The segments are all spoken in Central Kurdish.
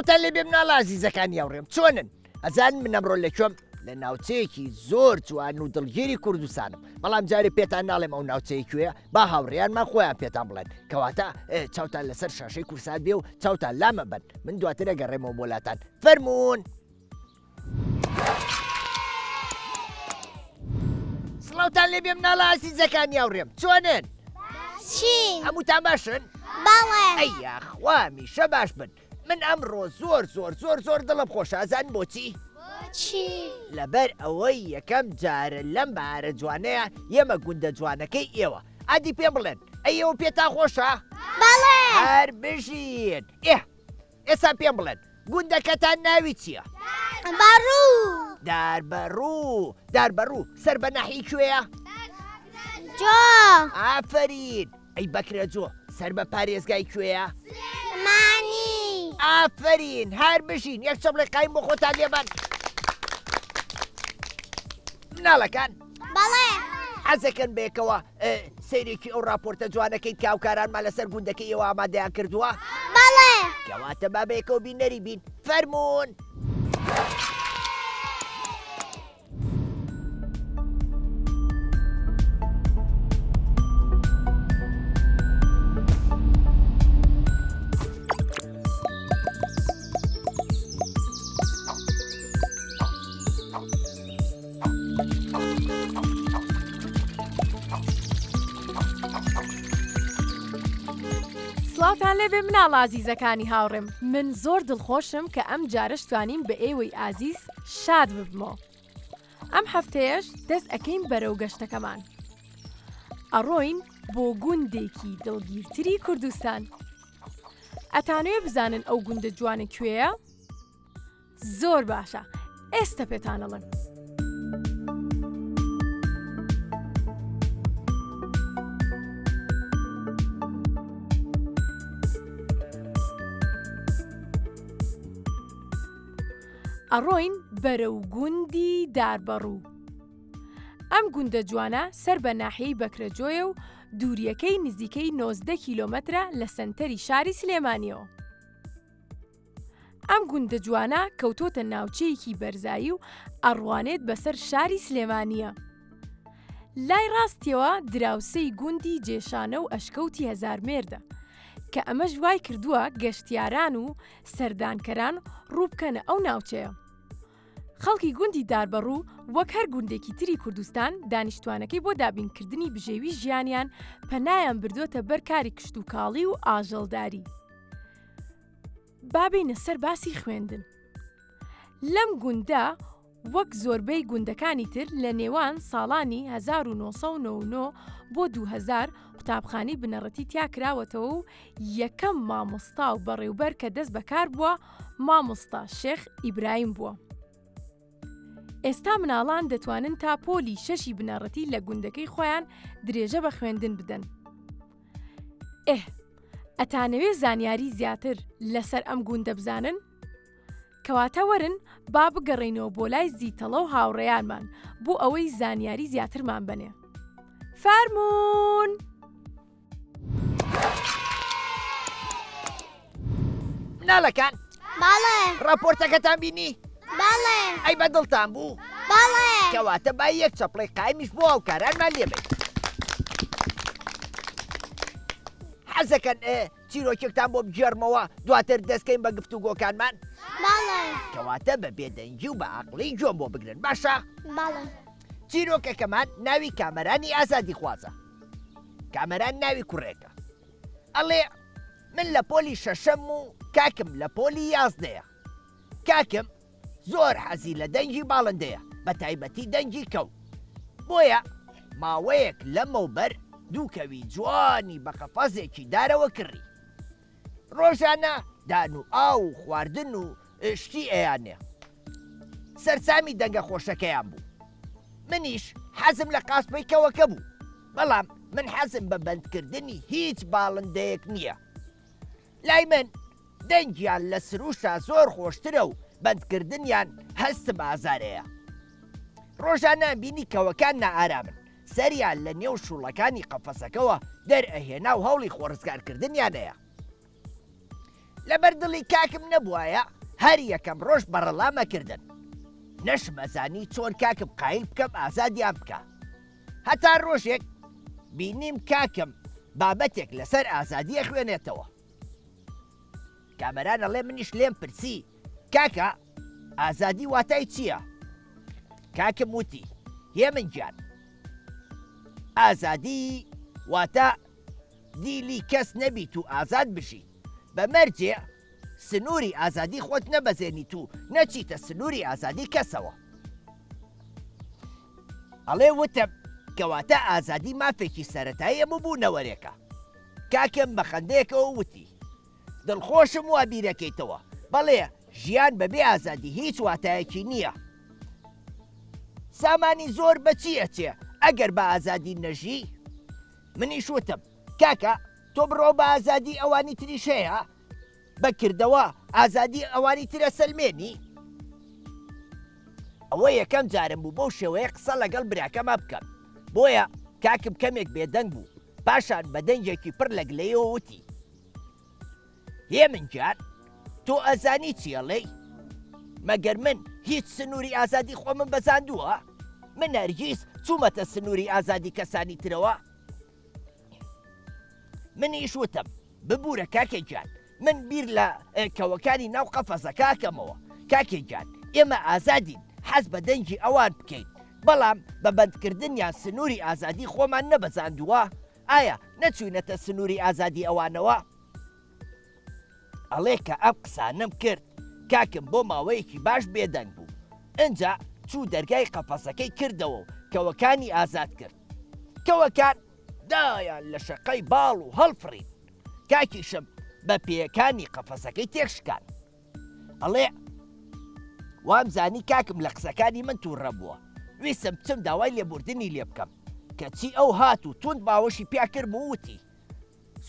سڵاوتان لێ بێ مناڵە عەزیزەکانی هاوڕێم چۆنن؟ ئەزان من ئەمڕۆ لەکوێم لە ناوچەیەکی زۆر جوان و دڵگیری کوردستانم بەڵام جارێ پێتان ناڵێم ئەو ناوچەیە کوێیە با هاوڕێیانمان خۆیان پێتان بڵێن کەواتە چاوتان لەسەر شاشەی کورسات بێ و چاوتان لامە بن من دواتر ئەگەڕێمەوە بۆلاتان فەرموون. سڵاوتان لێ بێ مناڵە عەزیزەکانی هاوڕێم چۆنن؟ چین هەمووتان باشن؟ بەڵێ ئەییا خوا میشە باش بن من ئەمڕۆ زۆر دڵم خۆشە ئازان بۆچی؟ چی؟ لەبەر ئەوەی یەکەم جارە لەم بارە جوانەیە ئێمە گوندە جوانەکەی ئێوە ئادی پێ بڵێن ئەیەوە پێتان خۆشە؟ بەڵێ هەر بژین ئێستا پێم بڵێن گوندەکەتان ناوی چییە؟ داربەڕوو سەر بە ناحی کوێیە؟ جۆ ئافەرین ئەی بەکرە جۆ سەر بە پارێزگای کوێیە؟ مانی ئافەرین هەر بژین یەک چەمڵی قایم بۆ خۆتان لێبان مناڵەکان بەڵێ حەزەکەن بێکەوە سەیرێکی ئەو راپۆرتە جوانەکەی کاوکارانمان لەسەر گوندەکەی ئێوە ئامادەیان کردووە؟ بەڵێ کەواتە با بەیەکەوە بینەری بین فەرموون. سڵاوتان لێبێ مناڵە عەزیزەکانی هاوڕێم من زۆر دڵخۆشم کە ئەم جارش توانیم بە ئێوەی ئازیز شاد ببمەوە. ئەم هەفتەیەش دەست ئەەکەین بەرەو گەشتەکەمان ئەڕۆین بۆ گوندێکی دڵگیرتری کوردستان. ئەتانوێ بزانن ئەو گوندە جوانە کوێیە؟ زۆر باشە ئێستا پێتانەڵێم. ئەڕۆین بەرەو گوندی داربەڕوو. ئەم گوندە جوانە سەر بە ناحیەی بەکرەجۆیە و دووریەکەی نزیکەی 19 کیلۆمەترە لە سەنتەری شاری سلێمانیەوە. ئەم گوندە جوانە کەوتۆتە ناوچەیەکی بەرزایی و ئەڕوانێت بەسەر شاری سلێمانیە. لای ڕاستیەوە دراوسەی گوندی جێشانە و ئەشکەوتی هەزارمێردە کە ئەمەش وای کردووە گەشتیاران و سەردانکەران ڕووبکەنە ئەو ناوچەیە. خەڵکی گوندی داربەڕوو وەک هەر گوندێکی تری کوردستان دانیشتوانەکەی بۆ دابینکردنی بژێوی ژیانیان پەنایان بردوۆتە بەر کاری کشت و کاڵی و ئاژەڵداری. بابینە سەر باسی خوێندن. لەم گوندا وەک زۆربەی گوندەکانی تر لە نێوان ساڵانی 1999 بۆ 2000 قوتابخانەی بنەڕەتی تیا کراوەتەوە و یەکەم مامۆستا و بەڕێوبەر کە دەست بەکار بووە مامۆستا شێخ ئیبراهیم بووە. ئێستا مناڵان دەتوانن تا پۆلی 6 بنەڕەتی لە گوندەکەی خۆیان درێژە بە خوێندن بدەن. ئەتانەوێ زانیاری زیاتر لەسەر ئەم گوندە بزانن؟ کەواتە وەرن با بگەڕێنەوە بۆ لای زیتەڵە و هاوڕێیانمان بۆ ئەوەی زانیاری زیاترمان بنێ. فەرموون! مناڵەکان بەڵێ راپۆرتەکەتان بینی؟ بەڵێ ئەی بەدڵتان بوو؟ بەڵێ کەواتە با یەک چەپڵی قایمیش بۆ هاوکارانمان لێبێت. حەزەکەن چیرۆکێکتان بۆ بگێڕمەوە دواتر دەستکەین بە گفتوگۆکانمان؟ بەڵێ کەواتە بە بێدەنگی و بە عەقڵی گوێم بۆ بگرن باشە؟ بەڵێ چیرۆکەکەمان ناوی کامەرانی ئازادی خوازە. کامەران ناوی کوڕێکە. ئەڵێ من لە پۆلی شەشەم و کاکم لە پۆلی 11ەیە. کاکم زۆر حەزی لە دەنگی باڵندەیە بە تایبەتی دەنگی کەو. بۆیە ماوەیەک لەمەوبەر دووکەوی جوانی بە قەفەزێکی دارەوە کڕی. ڕۆژانە دان و ئاو و خواردن و شتی ئەیانێ. سەرسامی دەنگە خۆشەکەیان بوو. منیش حەزم لە قاسپەی کەوەکە بوو. بەڵام من حەزم بە بەندکردنی هیچ باڵندەیەک نییە. لای من دەنگیان لە سروشە زۆر خۆشترە و بەندکردنیان هەستم ئازارەیە. ڕۆژانە بینی کەوەکان نائارامن. سەریان لە نێو شوڵەکانی قەفەسەکەەوە دەرئەهێنا و هەوڵی خۆڕزگارکردنیانەیە. لەبەر دڵی کاکم نەبووایە هەر یەکەم ڕۆژ بەڕەڵامەکردن نەشمەزانی چۆن کاکم قایل بکەم ئازادیان بکە هەتا ڕۆژێک بینیم کاکم بابەتێک لەسەر ئازادیە خوێنێتەوە کامەران ئەڵێ منیش لێم پرسی کاکە ئازادی واتای چییە؟ کاکم وتی هێمن گیان ئازادی واتە دیلی کەس نەبیت و ئازاد بشی بەمەرجێ سنووری ئازادی خۆت نەبەزێنیت و نەچیتە سنووری ئازادی کەسەوە ئەڵێ وتم کەواتە ئازادی مافێکی سەرەتایی ببوونەوەرێکە کاکەم بە خەندەیەکەوە وتی دڵخۆشم وا بیرەکەیتەوە بەڵێ ژیان بەبێ ئازادی هیچ واتایەکی نییە سامانی زۆر بەچیە چێ ئەگەر بە ئازادی نەژی منیش وتم کاکە تۆ بڕۆ بە ئازادی ئەوانی تریش هەیە بەکردەوە ئازادی ئەوانی ترە سەلمێنی ئەوە یەکەم جارم بوو بەو شێوەیە قسە لەگەڵ براکەمە بکەم بۆیە کاکم کەمێک بێدەنگ بوو پاشان بە دەنجێکی پڕ لەگلەیەوە وتی هێمن جار تۆ ئەزانی چیەڵێی مەگەر من هیچ سنووری ئازادی خۆمم بەزاندووە من هەرگیز چوومەتە سنووری ئازادی کەسانی ترەوە منیش وتم ببوورە کاکێجان من بیر لە کەوەکانی ناو قەفەزەکەکەمەوە کاکێجان ئێمە ئازادین حەز بە دەنجی ئەوان بکەین بەڵام بە بەندکردنیان سنووری ئازادی خۆمان نەبەزاندووە ئایا نەچوینەتە سنووری ئازادی ئەوانەوە ئەڵێ کە ئەم قسانم کرد کاکم بۆ ماوەیەکی باش بێدەنگ بوو ئەنجا چوو دەرگای قەفەسەکەی کردەوە و کەوەکانی ئازاد کرد کەوەکان دایان لە شەقەی باڵ و هەڵفڕین کاکیشم بە پێیەکانی قەفەسەکەی تێکشکان ئەڵێ وامزانی کاکم لە قسەکانی من تووڕە بووە ویستم بچم داوای لێبوردنی لێ بکەم کەچی ئەو هات و توند باوەشی پیا کرد و وتی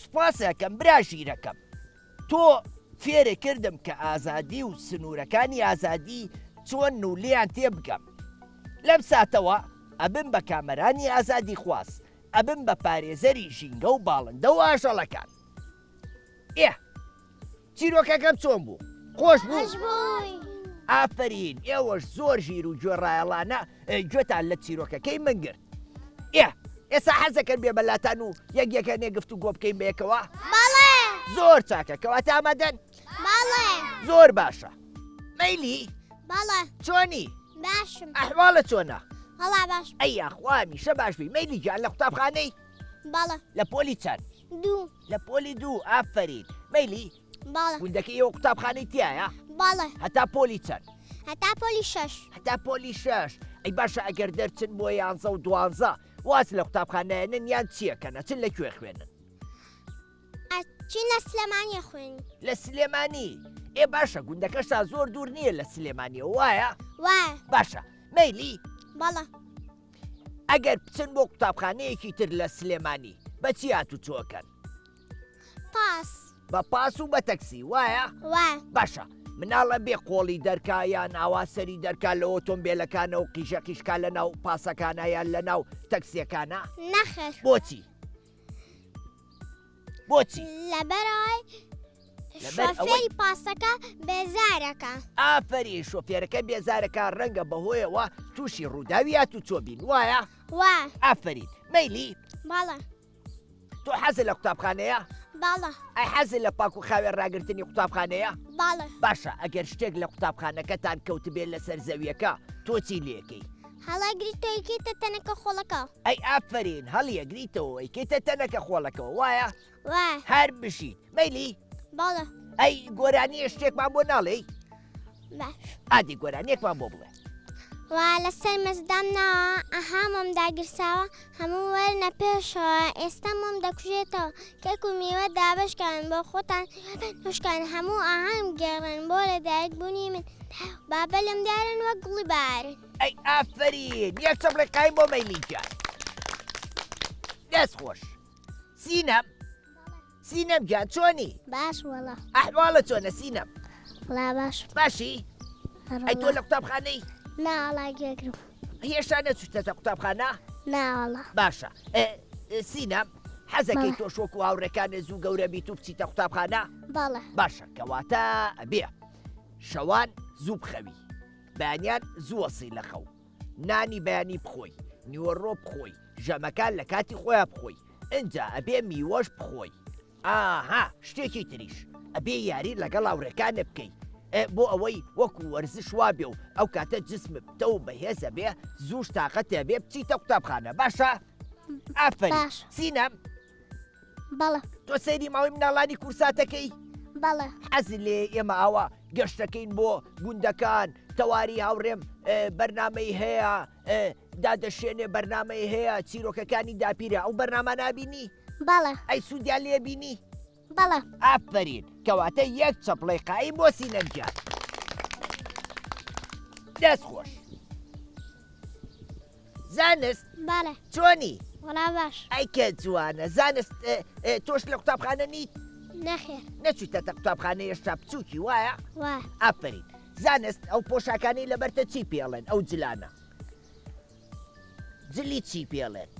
سوپاسەکەم برا ژیرەکەم تۆ فێرە کردم کە ئازادی و سنوورەکانی ئازادی چۆن و لیان تێبگەم لەم ساتەوە ئەبم بە کامەرانی ئازادی خواست ئەبم بە پارێزەری ژینگە و باڵندە و ئاژەڵەکان چیرۆکەکەم چۆن بوو خۆش بوو ئافرین ئێوەش زۆر ژیر و گوێڕایەڵانە گوێتان لە چیرۆکەکەی من گرت ئێستا حەزەکەن بێ بەلاتان و یەکێکە نێگفت و گۆ بکەین بەیەکەوە زۆر چاکە کەواتە ئامادەن زۆر باشە مەیلی چۆنی باشم ئەحواڵە چۆنە باش ئەی یاخوا میشە باش بی مەیلی گیان لە قوتابخانەی لە پۆلی چەند لە پۆلی 2 ئافرین مەیلی گوندەکەی ئێوە قوتابخانەی تایە هەتا پۆلی چەند هەتا پۆلی 6 ئەی باشە ئەگەر دەرچن بۆ 11 و 12 واز لە قوتابخانەیەنن یان چیەکەنە چن لەکوێ خوێنن لە سلێمانی خوێنی لە سلێمانی باشە گوندەکەشتا زۆر دوور نییە لە سلێمانیەوە وایە باشە مەیلی ئەگەر بچن بۆ قوتابخانەیەکی تر لە سلێمانی بەچی هاتو چۆکەن بە پاس و بە تەکسی وایە باشە مناڵە بێ قۆڵی دەرکا یان ئاواسەری دەرکا لە ئۆتۆمبیلەکانە و قیژە قیشکا لە ناو پاسەکانە یان لە ناو تەکسیەکانە بۆچی لەبەرەوەی شۆفێری پاسەکە بێزارەکە ئافرین شۆفێرەکە بێزارەکە ڕەنگە بەهۆیەوە تووشی ڕووداویات و چۆبین وایە ئافرین مەیلی تۆ حەزت لە قوتابخانەیە ئەی حەزت لە پاک و خاوێن ڕاگررتنی قوتابخانەیە باشە ئەگەر شتێک لە قوتابخانەکەتان کەوت بێت لەسەر زەویەکە تۆ چی لێکەی هەڵەگریتۆیکیتە تەنەکە خۆڵەکە ئەی ئافرین هەڵیەگریتەوە ئەیکەیتە تەنەکە خۆڵەکەەوە وایە هەر بشیت مەیلی ئەی گۆرانیە شتێکمان بۆ ناڵێ ئادی گۆرانیەکمان بۆ بڵێ لەسەر مەزدامناوە ئەهامم داگرساوە هەموو وەرنە پێشەوە ئێستا مۆم دەکوژێتەوە کێک و میوە دابشکان بۆ خۆتان خوشکان هەموو ئاهام گێڕن بۆ لەدایک بوونی من بابە لەم دارن وەک گوڵی بارن ئەی ئافرین یەک چەپڵێ قایم بۆ مەیلیجان دەست خۆش سینەم جان چۆنی باش وەڵا ئەحواڵە چۆنە سینەم باش باشی ئەی تۆ لە قوتابخانەی ناڵاگەگرم هێشتا نەچوتەتە قوتابخانە ناوەڵا باشە سینەم حەزەکەی بەڵێ. تۆش وەکو هاوڕێکانە زوو گەورە بیت و بچیتە قوتابخانە؟ بەڵێ. باشە کەواتە ئەبێ شەوان زوو بخەوی، بەیانیان زووەسی لە خەو، نانی بەیانی بخۆی، نیوەڕۆ بخۆی، ژەمەکان لە کاتی خۆیان بخۆی، ئینجا ئەبێ میوەش بخۆی. ئاها شتێکی تریش ئەبێ یاری لەگەڵ هاوڕێکانە بکەی بۆ ئەوەی وەکو وەرزش وا بێ و ئەو کاتە جسم بتە و بەهێزە بێ زووش تااقەتێ بێ بچیتە قوتابخانە باشە؟ ئافرین باش. سینەم بەڵێ. تۆ سەیری ماوەی مناڵانی کورساتەکەی؟ بەڵێ. حەزی لێ ئێمە ئاوا گەشتەکەین بۆ گوندەکان تەواری هاوڕێم بەرنامەی هەیە دادەشێنێ بەرنامەی هەیە چیرۆکەکانی داپیرە ئەو بەرنامە نابینی؟ بەڵێ. ئەی سوودیان لێ بینی؟ بەڵێ. ئافرین کەواتە یەک چەپڵی قایی بۆ سینەمجان دەست خۆش زانست بەڵێ. چۆنی؟ وەڵا باش. ئەیکە جوانە زانست تۆش لە قوتابخانە نیت؟ نەخێر. نەچوویتە قوتابخانە هێشتا بچووکی وایە؟ وای. ئافرین زانست ئەو پۆشاکانی لەبەرتە چی پێڵێن ئەو جلانە؟ جلی چی پێڵێن؟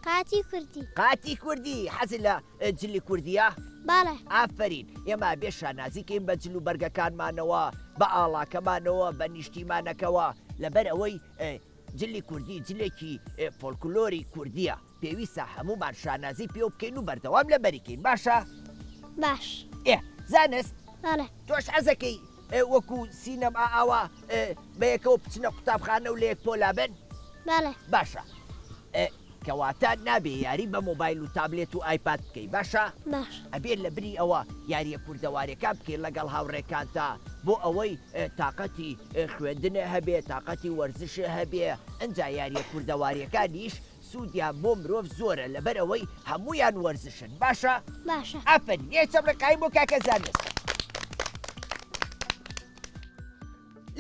قاتی کوردی. قاتی کوردی حەزی لە جلی کوردیە؟ بەڵێ. ئافرین ئێمە بێ شانازیکەین بە جل و بەرگەکانمانەوە بە ئاڵاکەمانەوە بە نیشتیمانەکەوە لەبەر ئەوەی جلی کوردی جلێکی فۆلکلۆری کوردیە پێویستە هەمومان شانازی پێ بکەین و بەردەوام لە بەریکەین باشە؟ باش. زانست بەڵێ. تۆش حەزەکەی وەکو سینەما ئاوا بەیەکەوە بچنە قوتابخانە و لە یەک پۆلا بن؟ بەڵێ. باشە کەواتە نابێ یاری بە مۆبایل و تابلێت و ئایپاد بکەی باشە؟ باش. ئەبێت لە بری ئەوە یاریە کووردەوارەکان بکەین لەگەڵ هاوڕێکانتا بۆ ئەوەی تااقەتی خوێندنە هەبێ تااقەتی وەرزشە هەبێ ئەنجا یاریە کووردەواریەکانیش سوودیان بۆ مرۆڤ زۆرە لەبەر ئەوەی هەمویان وەرزشن باشە؟ باشە. ئەفەن یە چەمڕێکایی بۆ کاکە زانست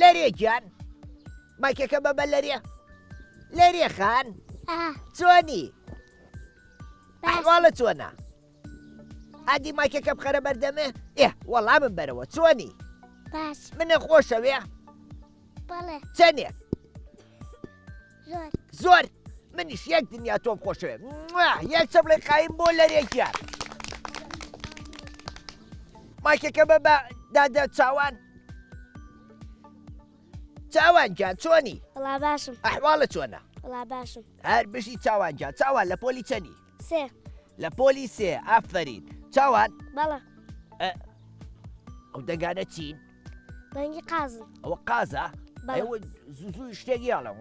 لەرێ گیان مایکەکە بەبە لەرێ خان چۆنی؟ ئەحواڵە چۆنە؟ ئادی مایکەکە بخەرە بەردەمێ؟ وەڵامم بەرەوە چۆنی؟ باش. منە خۆشەوێ؟ بەڵێ. چەندێک؟ زۆر. زۆر منیش یەک دنیا تۆم خۆشەوێ یەک چەپڵی قایم بۆ لەرێکیان مایکەکە بە دادە چاوانجان چۆنی؟ وەڵا باشم. ئەحواڵە چۆنە؟ وەڵا باشم. هەر بشی چاوانجان چاوان لە پۆلی چەنی؟ سێ. لە پۆلی سێ ئافرین چاوان بەڵێ. ئەو دەنگانە چین؟ دەنگی قازن. ئەوە قازە؟ بەڵێ. ئەوە زوو شتێکیاڵە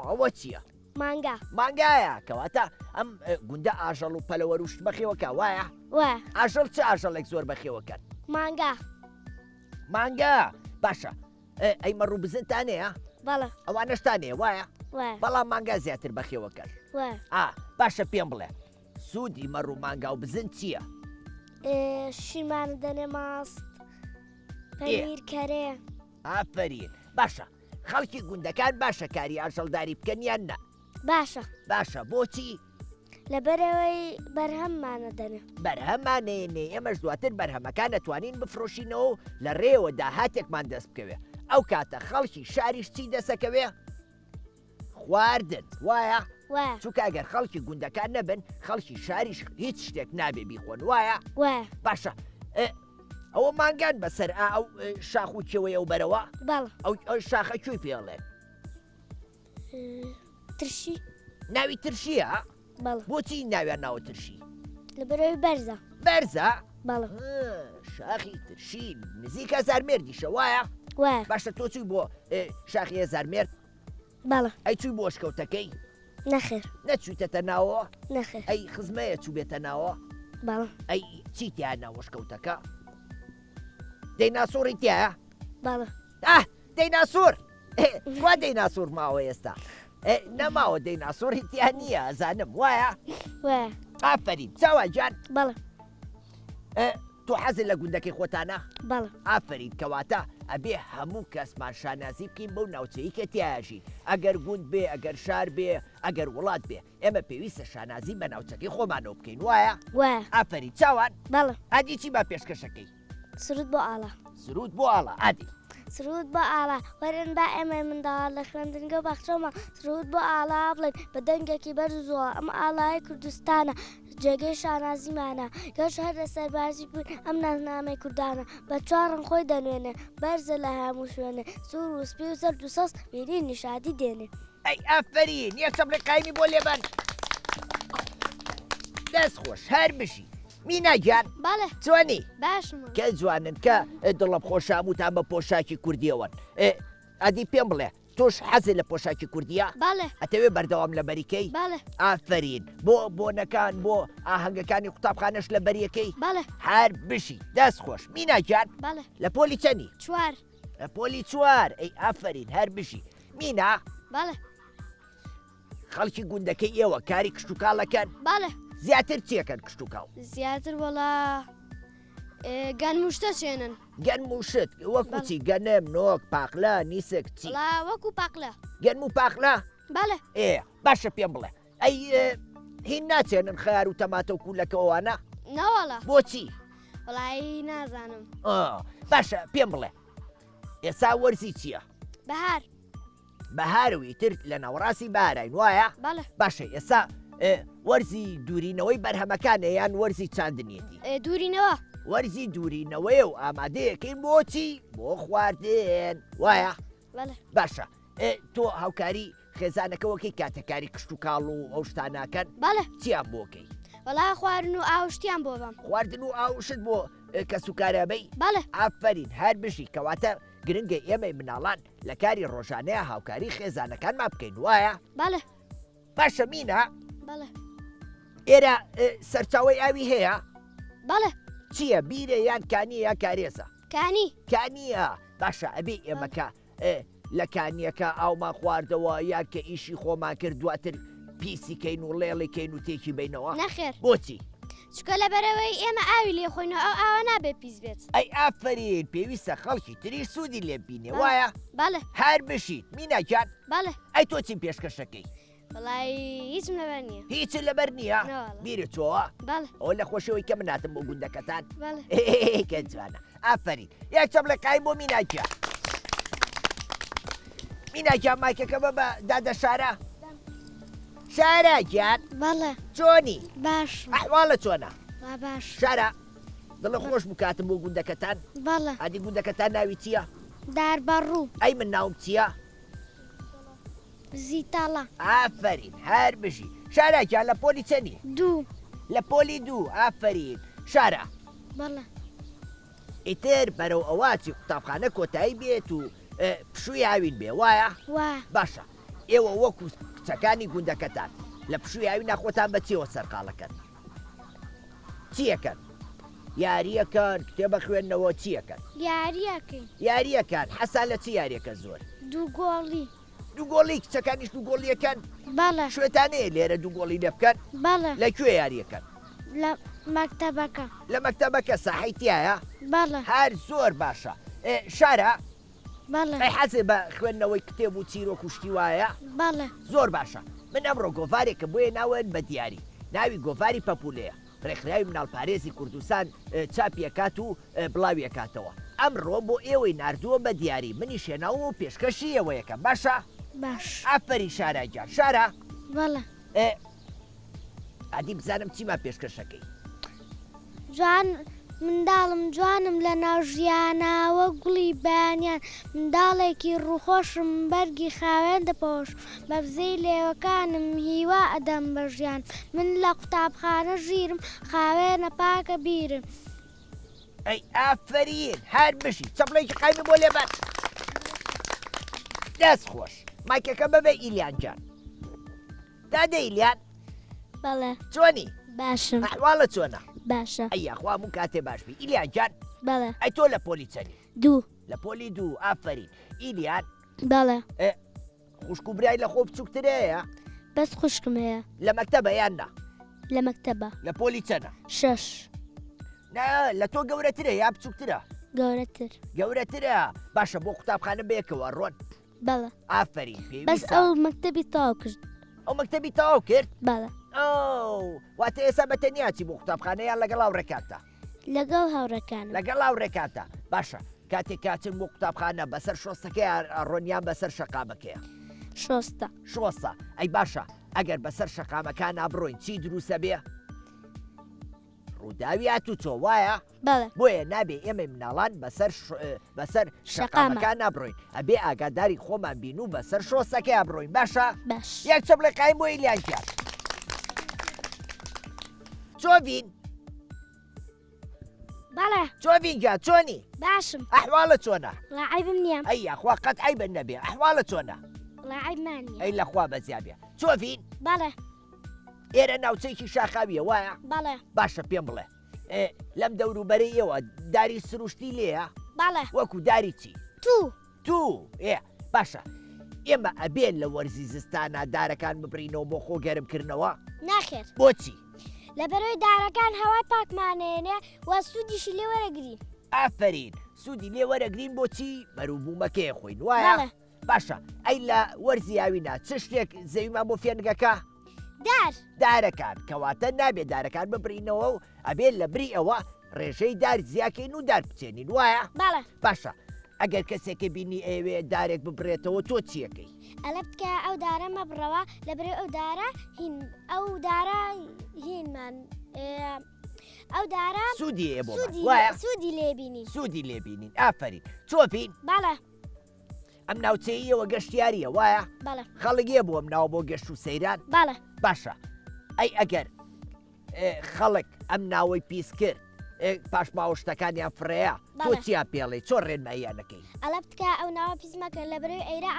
ئەوە چییە؟ مانگا. مانگایە کەواتە ئەم گوندە ئاژەڵ و پەلەوەروشت بەخێوەکە وایە؟ وایە. ئاژەڵ چه ئاژەڵێک زۆر بەخێوەکەن؟ مانگا. مانگا باشە ئەی مەڕوو بزنتانەیە؟ بەڵێ. ئەوانەشتانەیە وایە؟ وایە. بەڵام مانگا زیاتر بەخێوەکەن. وایە. باشە پێم بڵێ سوودی مەڕوو مانگا و بزن چییە؟ شیرمانە دەنێ ماست پەنیر کەرێ. ئافرین باشە خەڵکی گوندەکان باشە کاری ئاژەڵداری بکەن یان نا؟ باشە. باشە بۆچی؟ لەبەرەوەی بەرهەممانە دەنێ. بەرهەمانێنێ ئێمەش دواتر بەرهەمەکان دەتوانین بفرۆشینەوە لە ڕێوە داهاتێکمان دەست بکەوێ ئەو کاتە خەڵکی شاریش چی دەسەکەوێ؟ خواردن وایە؟ وایە. چونکە ئەگەر خەڵکی گوندەکان نەبن خەڵکی شاریش هیچ شتێک نابێ بیخۆن وایە؟ وایە. باشە ئەوە مانگان بەسەر ئەو شاخ و کێوەیە و بەرەوە؟ بەڵێ. ئەو شاخە کوێی پێڵێ؟ ترشی. ناوی ترشیە؟ بەڵێ. بۆچی ناویان ناوە ترشی؟ لەبەرەوەی بەرزە. بەرزە؟ بەڵێ. شاخی ترشی نزیکە زارمێردیشە وایە؟ وایە. باشە تۆ چووی بۆ شاخی زارمێرد؟ بەڵێ. ئەی چووی بۆ شکەوتەکەی؟ نەخێر. نەچوویتەتە ناوە؟ نەخێر. ئەی خزمەیە چوو بێتە ناوە؟ بەڵێ. ئەی چیتیان ناوە شکەوتەکە؟ دەیناسۆڕی تایە؟ بەڵێ. دەیناسۆر وا دەیناسۆر ماوە ئێستا نەماوە دەیناسۆری تیان نییە ئەزانم وایە؟ وایە. ئافرین چاوانجان بەڵێ. تۆ حەزت لە گوندەکەی خۆتانە؟ بەڵێ. ئافرین کەواتە ئەبێ هەموو کەسمان شانازی بکەین بەو ناوچەیە کە تیاژی ئەگەر گوند بێ ئەگەر شار بێ ئەگەر وڵات بێ ئێمە پێویستە شانازی بە ناوچەکەی خۆمانەوە بکەین وایە؟ وایە. ئافرین چاوان بەڵێ. ئادی چی با پێشکەشەکەی؟ سرود بۆ ئاڵا. سرود بۆ ئاڵا ئادی سرود بۆ ئاڵا وەرن با ئێمە منداڵ لە خوێندنگە بەخشەوە سرود بۆ ئاڵا بڵێن بە دەنگێکی بەرز زۆڵ ئەم ئاڵای کوردستانە جێگەی شانازیمانە گەش هەر لە سەربازی بوون ئەم نازنامەی کوردانە بە چوارن خۆی دەنوێنێ بەرزە لە هەموو شوێنێ سوور و سپی و زەرد و سەس وێنی نیشادی دێنێ ئەی ئافرین یەکشەم لە قایمی بۆ لێبەن دەست خۆش هەر بشی میناگیان بەڵێ چۆنی باشم کە جوانن کە دڵە خۆشاموتان بە پۆشاکی کوردیەوەن ئەدی پێم بڵێ تۆش حەزی لە پۆشاکی کوردیە بەڵێ ئەتەوێ بەردەوام لە بەریکەی بەڵێ ئافرین بۆ بۆنەکان بۆ ئاهەنگەکانی قوتابخانەش لە بەریەکەی بەڵێ هەر بشی دەست خۆش میناگیان بەڵێ لە پۆلی چەنی چوار لە پۆلی چوار ئەی ئافرین هەر بشی مینا بەڵێ خەڵکی گوندەکەی ئێوە کاری کشت و کاڵەکەن بەڵێ زیاتر چیەکەن کشت و کاڵ زیاتر وەڵا گەنموشتە چێنن گەنم و شت وەکوچی گەنم نۆک پاقلە نیسک چی وڵا وەکو پاقلە گەنم و پاقلە بەڵێ باشە پێم بڵێ ئەی هین ناچێنن خەیار و تەماتە و کوولەکەوانە نەوەڵە بۆچی وڵایی نازانم باشە پێم بڵێ ئێسا وەرزی چییە بەهار بەهاروی تر لە ناوەڕاستی بارین وایە بەڵێ باشە ئێسا وەرزی دوورینەوەی بەرهەمەکانە یان وەرزی چاندنیەتی دوورینەوە وەرزی دوورینەوەی و ئامادەیەکەین بۆچی بۆ خواردن وایە بەڵێ باشە تۆ هاوکاری خێزانەکەوەکەی کاتەکاری کشت و کاڵ و ئەو شتاناکەن بەڵێ چیان بۆکەی وەڵا خواردن و ئاوشتیان بۆ بەم خواردن و ئاوشت بۆ کەسوکارەبەی بەڵێ ئافرین هەر بشی کەواتە گرنگە ئێمەی مناڵان لە کاری ڕۆژانەیە هاوکاری خێزانەکانمان بکەین وایە بەڵێ باشە مینە بەڵێ ئێرە سەرچاوی ئاوی هەیە بەڵێ چییە بیرە یان کانی یا کارێزە کانی کانیە باشە ئەبێ ئێمەکە لە کانیەکە ئاومان خواردەوە یا کە ئیشی خۆمان کرد دواتر پیسیکەین و لێڵێکەین و تێکی بینەوە نەخێر بۆچی چکە لەبەرەوەی ئێمە ئاوی لێ خۆینەوە ئەو ئاوە نابێت پیس بێت ئەی ئافرین پێویستە خەڵکی تری سوودی لێ بینێ وایە بەڵێ هەر بشیت میناکان بەڵێ ئەی تۆ چیم پێشکەشەکەی وڵی هیچم لەبەر نییە هیچ لەبەر نییە نەوەڵە. بیرە چۆوە بەڵێ ئەو لە خۆشەوەی کە مناتم بۆ گوندەکەتان بەڵێ کە جوانە ئافرین یەکچەم لە قای بۆ میناکە میناکە مایکەکە بە دادە شارە شارەکیان بەڵێ چۆنی باش ئەحواڵە چۆنە وا باش شارە دڵە خۆش بکاتم بۆ گوندەکەتان بەڵێ ئادی گوندەکەتان ناوی چییە دار بەڕوو ئەی من ناوم چییە زیتاڵە ئافرین هەر بژی شارەکیان لە پۆلی چەنی دوو لە پۆلی دوو ئافرین شارە بەڵێ ئیتر بەرەو ئەواچی قوتابخانە کۆتایی بێت و پشووی هاوین بێ وایە وا باشە ئێوە وەکو کچەکانی گوندەکەتان لە پشووی هاوی ناخۆتان بە چیەوە سەرقاڵەکەن چیەکەن یاریەکەن کتێبە خوێندنەوە چیەکەن یاریەکەین یاریەکان حەسا لە چی یاریەکە زۆر دوو گۆڵی دوو گۆڵی کچەکانیش دوو گۆڵیەکەن بەڵێ شوێتانەیە لێرە دوو گۆڵی لێ بکەن بەڵێ لەکوێ یاریەکەن لە مەکتەبەکە لە مەکتەبەکە ساحیتیایە بەڵێ هەر زۆر باشە شارە بەڵێ ئەی حەزێ بە خوێندنەوەی کتێب و چیرۆک و شتی وایە بەڵێ زۆر باشە من ئەمڕۆ گۆڤارێکە بۆیە ناوێن بە دیاری ناوی گۆڤاری پەپولەیە ڕێکخراوی مناڵپارێزی کوردستان چاپیەکات و بڵاویەکاتەوە ئەمڕۆ بۆ ئێوەی نردووە بە دیاری منی شێناوە و پێشکەشی ئەوەیەکە باشە باش ئافەری شارەجان شارە بەڵێ ئادی بزانم چیمان پێشکەشەکەی جوان منداڵم جوانم لە ناو ژیاناوە گوڵی بەیانیان منداڵێکی ڕووخۆشم بەرگی خاوێن دەپۆش بە بزەی لێوەکانم هیوا ئەدەم بە ژیان من لە قوتابخانە ژیرم خاوێنە پاکە بیرم ئەی ئافرین هەر بشی چەپڵێکی قایمی بۆ لێبەر دەست خۆش مایکەکە بەبێ ئیلیانجان دادە ئیلیان بەڵێ چۆنی باشم ئەحواڵە چۆنە باشە ئەی خوا کاتێ باشبی ئیلیانجان بەڵێ ئەی تۆ لە پۆلی چەنی دوو لە پۆلی دوو ئافرین ئیلیان بەڵێ خوشک و برای لە خۆ بچووکترەیە بەس خوشکم هەیە لە مەکتەبە یاننا لە مەکتەبە لە پۆلی چەنە 6 لە تۆ گەورەترە یا بچووکترە گەورەتر گەورەترە باشە بۆ قوتابخانە بێکەوە ڕۆن بەڵێ ئافرین بەس پێویستە ئەو مەکتەبی تاو کرد ئەو مەکتەبی تەواو کرد بەڵێ واتە ئێستا بەتەنیاچی بۆ قوتابخانەیان لەگەڵ هاوڕێکاتە لەگەڵ هاوڕەکانم لەگەڵ هاوڕێکاتە باشە کاتێک کاچن بۆ قوتابخانە بەسەر شۆستەکەی ڕۆنیان بەسەر شەقامەکەیە شۆستە شۆستە ئەی باشە ئەگەر بەسەر شەقامەکان ئابڕۆین چی دروسە بێ ڕووداوی هاتووچۆ وایە بەڵێ بۆیە نابێ ئێمە مناڵان بەسەر شەقامەکان نابڕۆین ئەبێ ئاگاداری خۆمان بین و بەسەر شۆسەکەی ئابڕۆین باشە باش یەک چەپڵێ قایم بۆ ئیلیان کرد چۆڤین بەڵێ چۆڤین جا چۆنی باشم ئەحواڵە چۆنە لاعیبم نییە ئەی یاخوا قەت عیبە نەبێ ئەحواڵە چۆنە لاعیبمان نییە ئەی لەخوا بەزیابێ چۆڤین بەڵێ ئێرە ناوچەیەکی شاخاویە وایە بەڵێ باشە پێم بڵێ لەم دەوروبەرەی ئێوە داری سروشتی لێیە بەڵێ وەکو داری چی تو باشە ئێمە ئەبێن لە وەرزی زستانە دارەکان ببرینەوە بۆ خۆ گەرمکردنەوە ناخێر بۆچی لەبەرەوەی دارەکان هەوای پاکمانێنێ وە سوودیشی لێ وەرەگرین ئافرین سوودی لێ وەرەگرین بۆچی بەروبوومەکەی خۆین وایە بەڵێ باشە ئەی لە وەرزی یاوینا چ شتێک زەویمان بۆ فێنگەکە دارەکان کەواتە نابێت دارەکان ببرینەوە و ئەبێت لە بری ئەوە ڕێژەی دار زیاکەین و دار بچێنین وایە بەڵێ باشە ئەگەر کەسێکە بینی ئەوێ دارێک ببرێتەوە تۆ چیەکەی ئەلە بکە ئەو دارە مەبڕەوە لەبەرێ ئەو دارە ئەو دارە هینمان ئەو دارە سوودی بۆ وایە سوودی لێبینین سوودی لێبینین ئافرین چۆپین بەڵێ ئەم ناوچەیەوە گەشتیاریە وایە بەڵێ خەڵگیە بۆ ئەم ناوە بۆ گەشت و سەیران بەڵێ باشە ئەی ئەگەر خەڵک ئەم ناوەی پیس کرد پاشماوە شتەکانیان فرەیە تۆ چیان پێڵێ چۆن ڕێنماییانەکەی ئەلە بکە ئەو ناوە پیسمەکە لەبەرەوەی ئەیرە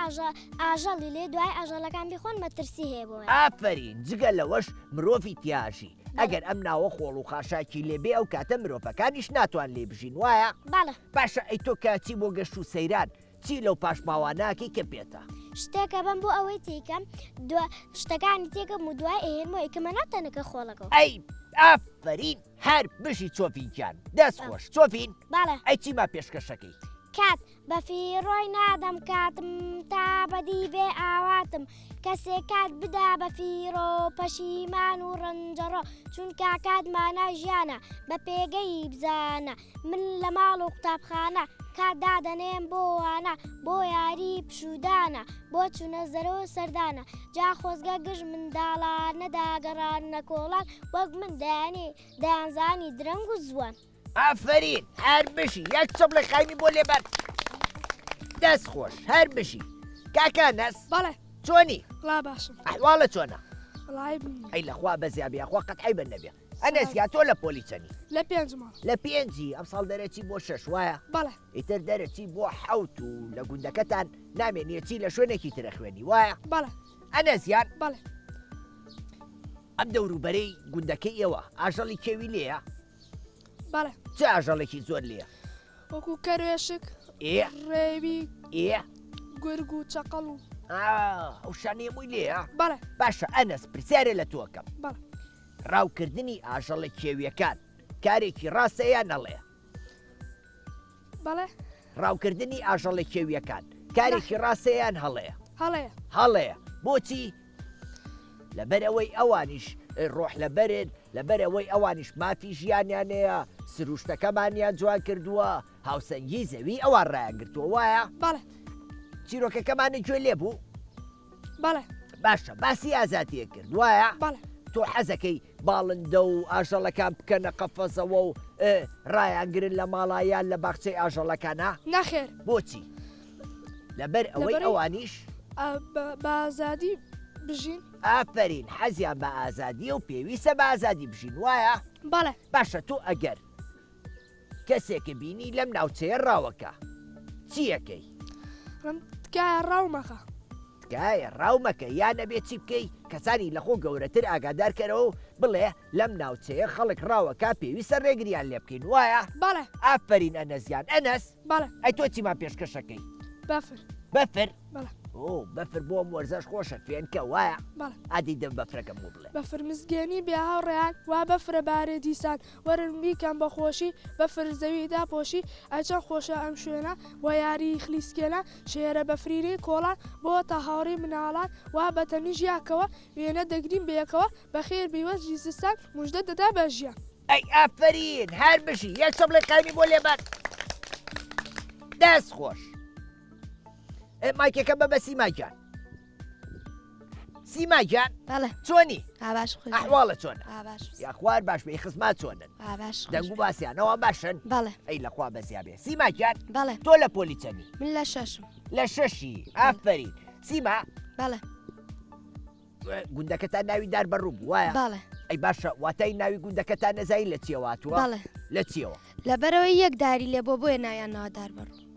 ئاژەڵی لێ دوای ئاژەڵەکان بخۆن مەترسی هەیە بۆ ئافرین جگە لەوەش مرۆڤی تیاژی ئەگەر ئەم ناوە خۆڵ و خاشاکی لێبێ ئەو کاتە مرۆڤەکانیش ناتوان لێ بژین وایە بەڵێ باشە ئەی تۆ کاچی بۆ گەشت و سەیران چی لەو پاشماواناکی کە پێێتە شتێکە بم بۆ ئەوەی تێکەم شتەکانی تێکەم و دوای ئێرمۆ ئەیکەمە ناتەنەکە خۆڵەکەەوە ئەی ئافرین هەر بشی چۆفینکیان دەست خۆش چۆفین بەڵێ ئەی چیما پێشکەشەکەی کات بەفیڕۆی نادەم کاتم تا بەدی بێ ئاواتم کەسێک کات بدا بەفیڕۆ پەشیمان و ڕەنجەڕۆ چونکە کاتمانە ژیانە بە پێگەی بزانە من لە ماڵ و قوتابخانە کات دادەنێم بۆ وانە بۆ یاری پشودانە بۆ چوونە زەرەوە سەردانە جا خۆزگە گژ منداڵان نەداگەڕان نەکۆڵان وەک من دایانزانی درەنگ و زوان ئافرین هەر بشی یەک چەپڵێ قایمی بۆ لێبەر دەست خۆش هەر بشی کاکە نەس بەڵێ چۆنی لا باشم ئەحواڵە چۆنە لاعیبم ئەی لەخوا بەزیابی خوا قەتعی بە نەبێ ئەنەسیا تۆ لە پۆلی چەنی لە پێنج ماڵ لە پێنجی ئەم ساڵ دەرەچی بۆ شەش وایە بەڵێ ئیتر دەرەچی بۆ حەوت و لە گوندەکەتان نامێنێتی لە شوێنێکی ترە خوێنی وایە بەڵێ ئەنەزیان بەڵێ ئەم دەوروبەرەی گوندەکەی ئێوە ئاژەڵی کێوی لێیە بەڵێ چه ئاژەڵێکی زۆر لێە وەکو کەروێشک ڕێوی گورگ و چەقەڵ و ئەو شانەیە مووی لێە بەڵێ باشە ئەنەس پرسیارێ لە تۆکەم بەڵێ ڕاوکردنی ئاژەڵە کێویەکان کارێکی ڕاستەیە نەڵێ بەڵێ ڕاوکردنی ئاژەڵە کێویەکان کارێکی ڕاستەیان هەڵەیە هەڵەیە هەڵەیە بۆچی لەبەرەوەی ئەوانیش ڕۆح لەبەرن لەبەرەوەی ئەوانیش مافی ژیانیانەیە سروشتەکەمانیان جوان کردووە هاوسەنگی زەوی ئەوان ڕایانگرتووە وایە بەڵێ چیرۆکەکەمانە گوێ لێ بوو بەڵێ باشە باسی ئازاتیە کرد وایە بەڵێ تۆ حەزەکەی باڵندە و ئاژەڵەکان بکەنە قەفەزەوە و ڕایانگرن لە ماڵایان لە باخچەی ئاژەڵەکانە نەخێر بۆچی لەبەر ئەوەی ئەوانیش بازادی بژین ئافرین حەزیان بە ئازادی و پێویستە بە ئازادی بژین وایە بەڵێ باشە تۆ ئەگەر کەسێکە بینی لەم ناوچەیە ڕاوەکە چیەکەی تکایە ڕاومەکە تکایە ڕاومەکە یان نەبێت چی بکەی کەسانی لەخۆ گەورەتر ئاگادار کەرەوە و بڵێ لەم ناوچەیە خەڵک ڕاوەکە پێویستە ڕێگریان لێ بکەین وایە بەڵێ ئافرین ئەنەزیان ئەنەس بەڵێ ئەی تۆ چیمان پێشکەشەکەی بەفر بەفر بەڵێ بەفر بۆم وەرزەش خۆشە فێنکە وایە بەڵێ ئادی دەم بەفرەکەم بۆ بڵێ بەفر مزگەنی بێ هاوڕێیان وا بەفرە بارێ دیسان وەرن بیکەم بە خۆشی بەفر زەویدا پۆشی ئەچەند خۆشە ئەم شوێنە و یاری خلیسکێنە شێرە بەفرینەی کۆڵان بۆ تا هاوڕێ مناڵان وا بەتەنی ژیاکەوە وێنە دەگرین بەیەکەوە بەخێر بیوەزی زستان موژدە دەدا بە ژیان ئەی ئافرین هەر بشی یەک چەپڵێ قایمی بۆ لێبەر دەست خۆش مایکەکە بەبەسی مایکان سیماجان بەڵێ چۆنی باش خۆش ئەحواڵە چۆنە باش یاخوار باش بێ خزمات چۆنن باش دەنگ و باسییانەوە باشن بەڵێ ئەی لەخوا بەزیا بێ سیماجان بەڵێ تۆ لە پۆلی چەندی من لە شەشم لە شەشی ئافرین سیما بەڵێ گوندەکەتان ناوی دار بەڕوو بوو وایە بەڵێ ئەی باشە واتای ناوی گوندەکەتان نەزایی لە چێواتوە بەڵێ لە چیەوە لەبەرەوەی یەک داری لێ بۆ بۆیە ناویان ناوەدار بەڕوو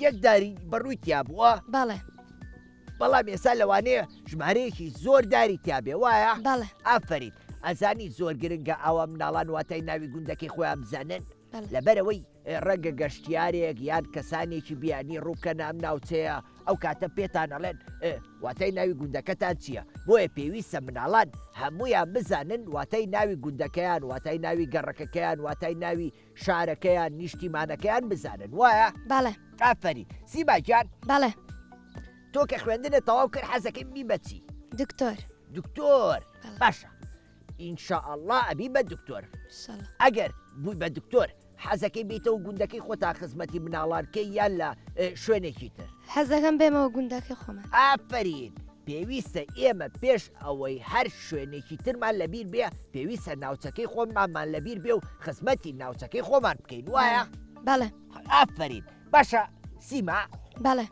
یەک داری بەڕووی تیا بووە بەڵێ بەڵام ئێستا لەوانەیە ژمارەیەکی زۆر داری تیاابێ وایە بەڵێ ئافرین ئەزانی زۆر گرنگە ئەوە مناڵان واتای ناوی گوندەکەی خۆیان بزانن بەڵێ لەبەرەوەی ڕەنگە گەشتیارێک یان کەسانێکی بیانی ڕووکە نام ناوچەیە ئەو کاتە پێتان ئەڵێن واتای ناوی گوندەکەتان چییە بۆیە پێویستە مناڵان هەمویان بزانن واتای ناوی گوندەکەیان واتای ناوی گەڕەکەکەیان واتای ناوی شارەکەیان نیشتیمانەکەیان بزانن وایە بەڵێ ئافرین سیباجان بەڵێ تۆ کە خوێندنە تەواو کرد حەزەکەی بی بەچی دکتۆر دکتۆر باشە ئینشاءله ئەبی بە دکتۆر ئەگەر بووی بە دکتۆر حەزەکەی بیتەوە گوندەکەی خۆتا خزمەتی مناڵانکەی یان لە شوێنێکی تر حەزەکەم بێمەوە گوندەکەی خۆمان ئافرین پێویستە ئێمە پێش ئەوەی هەر شوێنێکی ترمان لەبیر بێ پێویستە ناوچەکەی خۆمانمان لەبیر بێ و خزمەتی ناوچەکەی خۆمان بکەین وایە بەڵێ ئافرین باشە سیما بەڵێ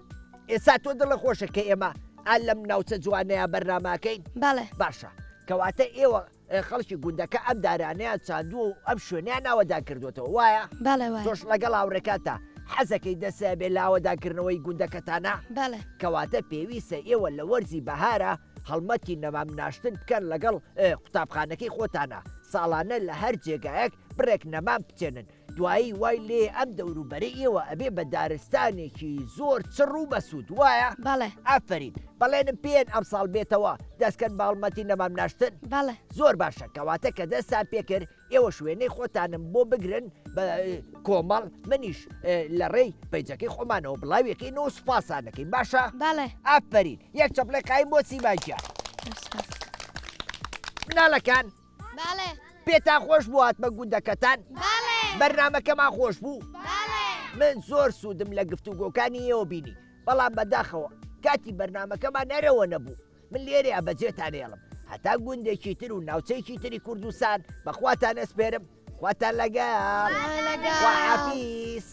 ئێستا تۆ دڵە خۆشە کە ئێمە ئال لەم ناوچە جوانەیە بەرناماکەین بەڵێ باشە کەواتە ئێوە خەڵکی گوندەکە ئەم دارانەیە چاندووە و ئەم شوێنیان ناوەدا کردوێتەوە وایە بەڵێ وایە تۆش لەگەڵ هاوڕێکاتە حەزەکەی دەسە بێ لاوەداکردنەوەی گوندەکەتانە بەڵێ کەواتە پێویستە ئێوە لە وەرزی بەهارە هەڵمەتی نەمام ناشتن بکەن لەگەڵ قوتابخانەکەی خۆتانە ساڵانە لە هەر جێگایەک بڕێک نەمان بچێنن دوایی وای لێ ئەم دەوروبەرەی ئێوە ئەبێ بە دارستانێکی زۆر چڕ و بەسوود وایە بەڵێ ئافرین بەڵێنم پێن ئەم ساڵ بێتەوە دەستکەن باڵمەتی نەمام ناشتن بەڵێ زۆر باشە کەواتە کە دەستان پێکرد ئێوە شوێنەی خۆتانم بۆ بگرن بە کۆمەڵ منیش لە ڕێی پیجەکەی خۆمانەوە بڵاویەکەی نەوە سوپاسانەکەی باشە بەڵێ ئافرین یەک چەپڵی قایم بۆ سیماجیا مناڵەکان بەڵێ پێتان خۆش بوو هاتمە گوندەکەتان بەڵێ بەرنامەکەمان خۆش بوو بەڵێ من زۆر سوودم لە گفتوگۆکانی ئێوە بینی بەڵام بەداخەوە کاتی بەرنامەکەمان نەرەوە نەبوو من لێرێ بەجێتان هێڵم هەتا گوندێکی تر و ناوچەیەکی تری کوردستان بەخواتان ئەسپێرم خواتان لەگەڵ لەگەڵ وحافیز